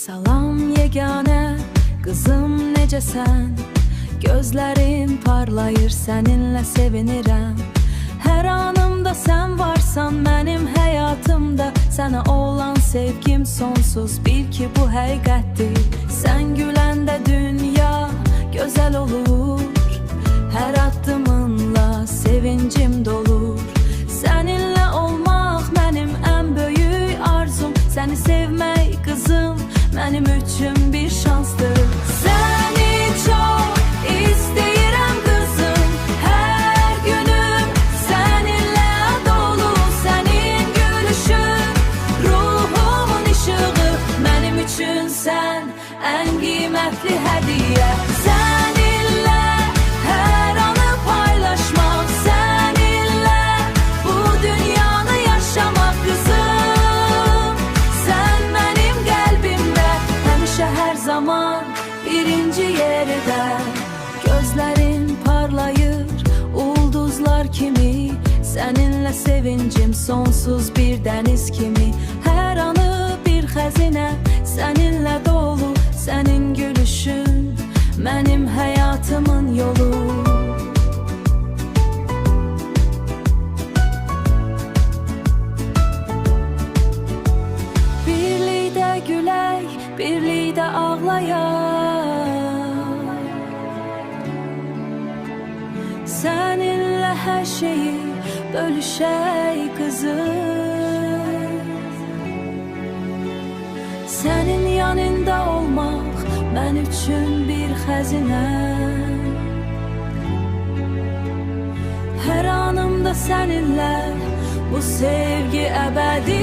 Salam yeganə qızım, necəsən? Gözlərim parlayır, səninlə sevinirəm. Hər anımda sən varsan mənim həyatımda. Sənə olan sevgim sonsuz, bil ki bu həqiqətdir. Sən güləndə dünya gözəl olur. Hər addımınla sevincim dolur. Səninlə olmaq mənim ən böyük arzum. Səni sevmək qızım mənim üçün bir şansdır. Səni çox istəyirəm qızım, hər günüm səninlə dolu. Sənin gülüşün, ruhumun işığı, mənim üçün sən ən qiymətli hədiyyə. Səninlə hər anı paylaşmaq, səninlə bu dünyanı yaşamaq qızım. Sən mənim qəlbimdə həmişə hər zaman birinci yerdə. Gözlərin parlayır ulduzlar kimi, səninlə sevincim sonsuz bir dəniz kimi. Hər anı bir xəzinə, səninlə dolu. Sənin gülüşün mənim həyatımın yolu. Birlikdə gülək, birlikdə ağlayaq. Səninlə hər şeyi bölüşək qızım. Sənin yanında olmaq mən üçün bir xəzinə. Hər anımda səninlə bu sevgi əbədi.